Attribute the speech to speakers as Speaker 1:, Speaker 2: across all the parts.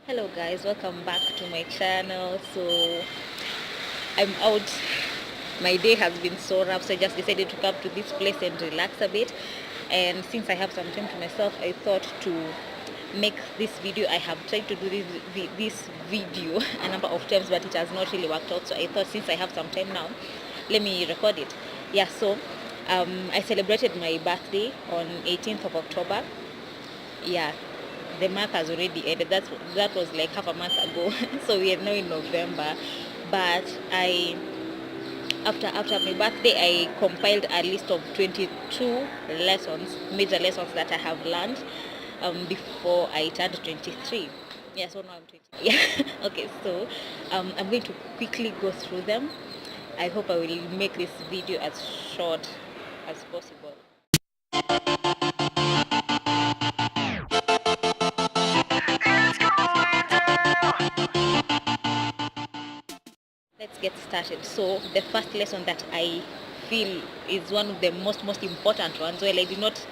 Speaker 1: Hello guys, welcome back to my channel. So I'm out. My day has been so rough, so I just decided to come to this place and relax a bit. And since I have some time to myself, I thought to make this video. I have tried to do this video a number of times, but it has not really worked out. So I thought, since I have some time now, let me record it. Yeah, so I celebrated my birthday on 18th of October. Yeah, the month has already ended. That was like half a month ago. So we are now in November. But after my birthday, I compiled a list of 22 lessons, major lessons that I have learned before I turned 23. Yeah, so now I'm 20. Yeah. Okay, so I'm going to quickly go through them. I hope I will make this video as short as possible. Let's get started. So the first lesson that I feel is one of the most important ones. Well, I did not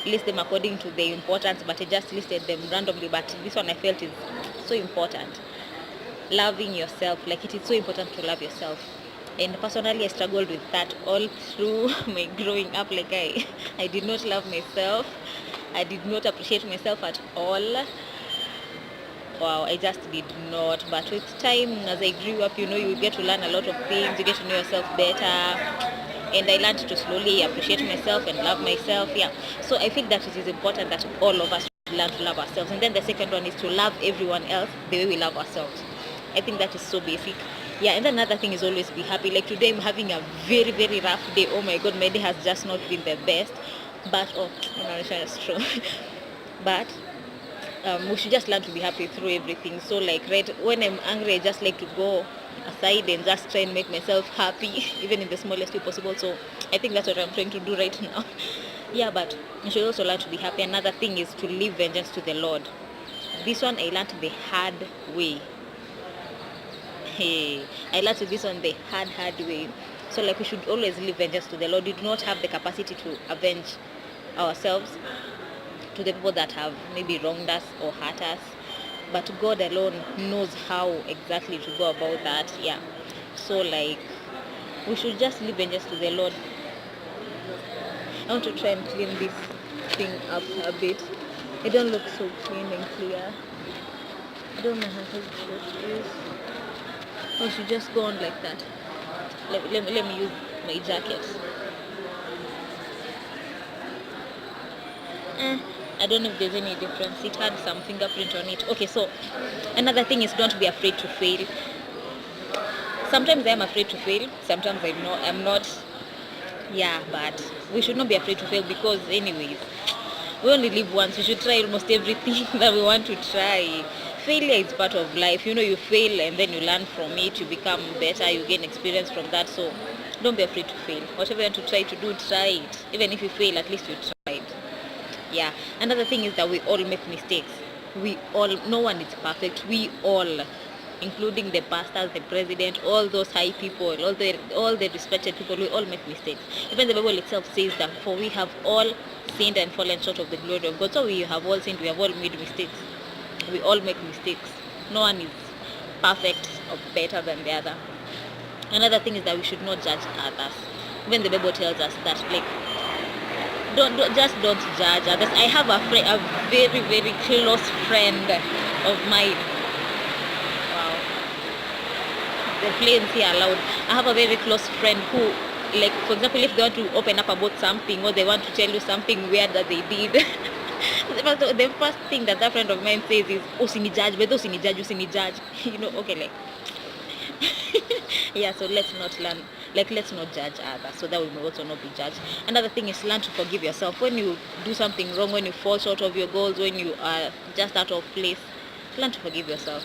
Speaker 1: list them according to their importance, but I just listed them randomly. But this one I felt is so important. Loving yourself. Like, it is so important to love yourself. And personally, I struggled with that all through my growing up. Like, I did not love myself. I did not appreciate myself at all. Wow, I just did not. But with time, as I grew up, you get to learn a lot of things. You get to know yourself better. And I learned to slowly appreciate myself and love myself. Yeah. So I feel that it is important that all of us should learn to love ourselves. And then the second one is to love everyone else the way we love ourselves. I think that is so basic. Yeah, and then another thing is always be happy. Like today, I'm having a very rough day. Oh my God, my day has just not been the best. But, that's true. But we should just learn to be happy through everything. So like, right, when I'm angry, I just like to go aside and just try and make myself happy, even in the smallest way possible. So I think that's what I'm trying to do right now. Yeah, but you should also learn to be happy. Another thing is to leave vengeance to the Lord. This one I learned the hard way. Hey, I learned this one the hard way. So like, we should always leave vengeance to the Lord. We do not have the capacity to avenge ourselves to the people that have maybe wronged us or hurt us, but God alone knows how exactly to go about that. Yeah, so like, we should just leave vengeance to the Lord. I want to try and clean this thing up a bit. It don't look so clean and clear. I don't know how it is. I should just go on like that. Let me use my jacket. I don't know if there's any difference. It had some fingerprint on it. Okay, so another thing is, don't be afraid to fail. Sometimes I am afraid to fail. Sometimes I'm not. Yeah, but we should not be afraid to fail, because anyways, we only live once. We should try almost everything that we want to try. Failure is part of life. You fail and then you learn from it. You become better. You gain experience from that. So don't be afraid to fail. Whatever you want to try to do, try it. Even if you fail, at least you tried. Yeah, another thing is that we all make mistakes. No one is perfect. We all, including the pastors, the president, all those high people, all the respected people, we all make mistakes. Even the Bible itself says that, for we have all sinned and fallen short of the glory of God. So we have all sinned, we have all made mistakes. We all make mistakes. No one is perfect or better than the other. Another thing is that we should not judge others. Even the Bible tells us that, like, don't judge others. I have a very close friend of mine. Wow, the planes here are loud. I have a very close friend who, like, for example, if they want to open up about something, or they want to tell you something weird that they did, the first thing that friend of mine says is, usinijudge, but usinijudge. Okay, like, yeah, so let's not judge others, so that we may also not be judged. Another thing is, learn to forgive yourself. When you do something wrong, when you fall short of your goals, when you are just out of place, learn to forgive yourself.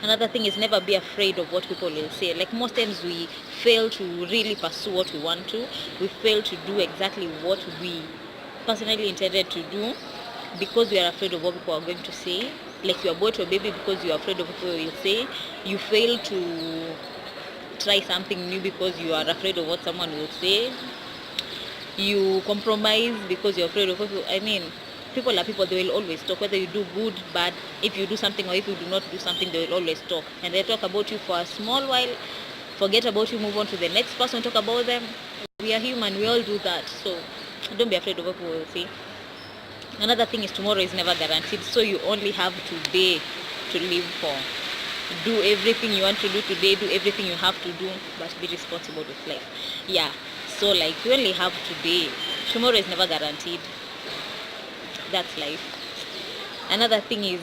Speaker 1: Another thing is, never be afraid of what people will say. Like, most times we fail to really pursue what we want to. We fail to do exactly what we personally intended to do, because we are afraid of what people are going to say. Like, you abort your baby because you are afraid of what people will say. You fail to try something new because you are afraid of what someone will say. You compromise because you're afraid of what people, People are people, they will always talk, whether you do good, bad, if you do something or if you do not do something, they will always talk. And they talk about you for a small while, forget about you, move on to the next person, talk about them. We are human, we all do that. So don't be afraid of what people will say. Another thing is tomorrow is never guaranteed, so you only have today to live for. Do everything you want to do today, do everything you have to do, but be responsible with life. Yeah, so like you only have today. Tomorrow is never guaranteed. That's life. Another thing is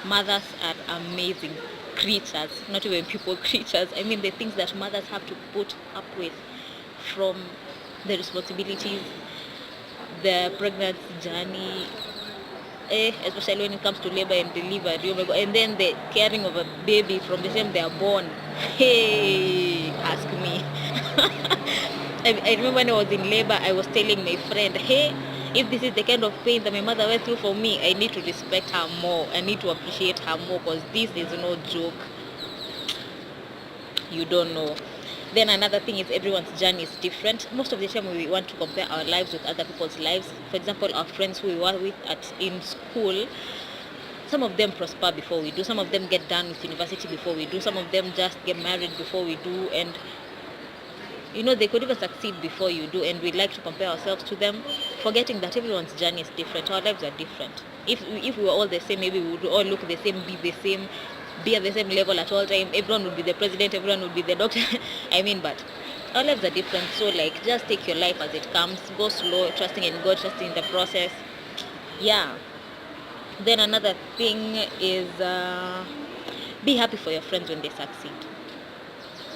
Speaker 1: mothers are amazing creatures, not even people creatures. I mean the things that mothers have to put up with, from the responsibilities, the pregnancy journey, especially when it comes to labor and delivery, oh my God, and then the caring of a baby from the time they are born. Hey, ask me. I remember when I was in labor, I was telling my friend, hey, if this is the kind of pain that my mother went through for me, I need to respect her more. I need to appreciate her more, because this is no joke. You don't know. Then another thing is everyone's journey is different. Most of the time we want to compare our lives with other people's lives. For example, our friends who we were with in school, some of them prosper before we do, some of them get done with university before we do, some of them just get married before we do, and they could even succeed before you do, and we like to compare ourselves to them, forgetting that everyone's journey is different. Our lives are different. If we were all the same, maybe we would all look the same, be at the same level at all time. Everyone would be the president, everyone would be the doctor. But our lives are different. So like, just take your life as it comes, go slow, trusting in God, trusting in the process. Yeah. Then another thing is be happy for your friends when they succeed.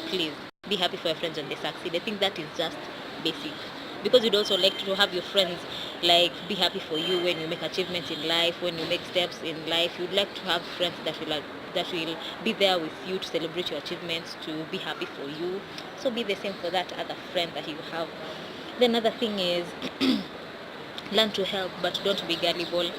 Speaker 1: Please be happy for your friends when they succeed. I think that is just basic, because you'd also like to have your friends like be happy for you when you make achievements in life, when you make steps in life. You'd like to have friends that will be there with you to celebrate your achievements, to be happy for you. So be the same for that other friend that you have. The another thing is learn to help, but don't be gullible.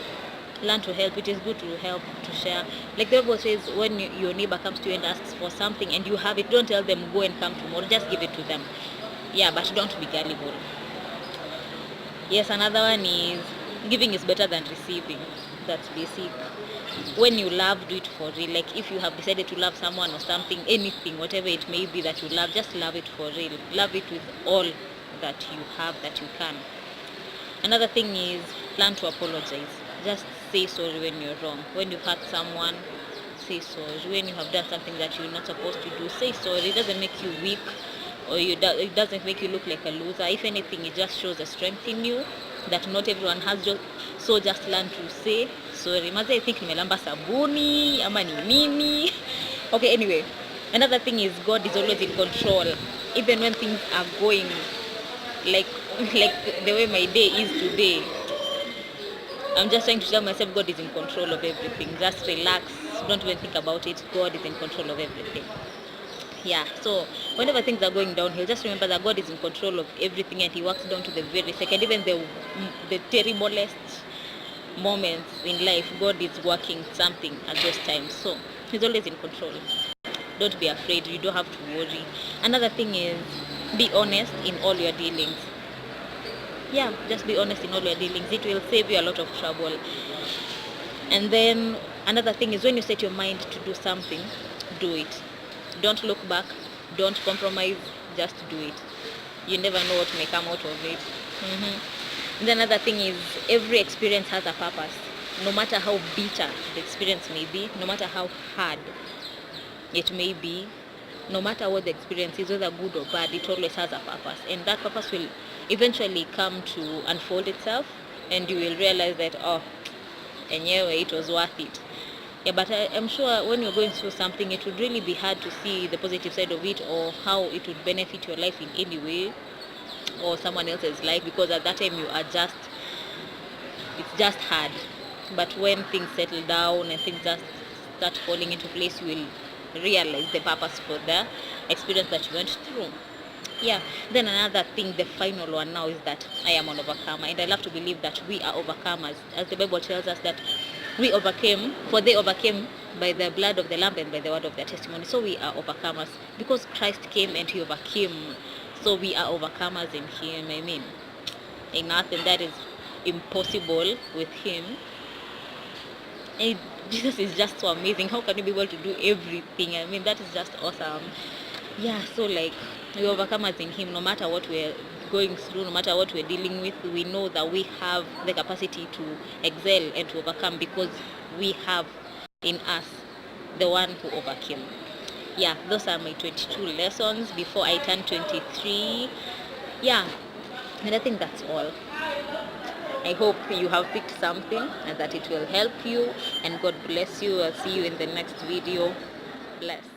Speaker 1: Learn to help. It is good to help, to share. Like the Bible says, when your neighbor comes to you and asks for something and you have it, don't tell them go and come tomorrow, just give it to them. Yeah, but don't be gullible. Yes, another one is giving is better than receiving. That's basic. When you love, do it for real. Like if you have decided to love someone or something, anything, whatever it may be that you love, just love it for real. Love it with all that you have, that you can. Another thing is learn to apologize. Just say sorry when you're wrong. When you've hurt someone, say sorry. When you have done something that you're not supposed to do, say sorry. It doesn't make you weak, or it doesn't make you look like a loser. If anything, it just shows a strength in you that not everyone has. So just learn to say sorry. Maze, I think nimelamba sabuni ama ni nini. Okay, anyway, another thing is God is always in control, even when things are going like the way my day is today. I'm just trying to tell myself God is in control of everything. Just relax, don't even think about it. God is in control of everything. Yeah, so whenever things are going downhill, just remember that God is in control of everything, and He works down to the very second. Even the terriblest moments in life, God is working something at those times. So He's always in control. Don't be afraid. You don't have to worry. Another thing is be honest in all your dealings. Yeah, just be honest in all your dealings. It will save you a lot of trouble. And then another thing is when you set your mind to do something, do it. Don't look back. Don't compromise. Just do it. You never know what may come out of it. And then another thing is every experience has a purpose. No matter how bitter the experience may be, no matter how hard it may be, no matter what the experience is, whether good or bad, it always has a purpose. And that purpose will eventually come to unfold itself, and you will realize that, anyway, it was worth it. Yeah, but I'm sure when you're going through something, it would really be hard to see the positive side of it, or how it would benefit your life in any way, or someone else's life, because at that time it's just hard. But when things settle down and things just start falling into place, you will realize the purpose for the experience that you went through. Yeah, then another thing, the final one now, is that I am an overcomer, and I love to believe that we are overcomers, as the Bible tells us that we overcame, for they overcame by the blood of the Lamb and by the word of their testimony. So we are overcomers because Christ came and He overcame. So we are overcomers in Him. In nothing, that is impossible with him. And Jesus is just so amazing. How can you be able to do everything? I mean, that is just awesome. Yeah, so like we overcome as in him. No matter what we're going through, no matter what we're dealing with, we know that we have the capacity to excel and to overcome, because we have in us the one who overcame. Yeah, those are my 22 lessons before I turn 23. Yeah, and I think that's all. I hope you have picked something and that it will help you, and God bless you. I'll see you in the next video. Bless.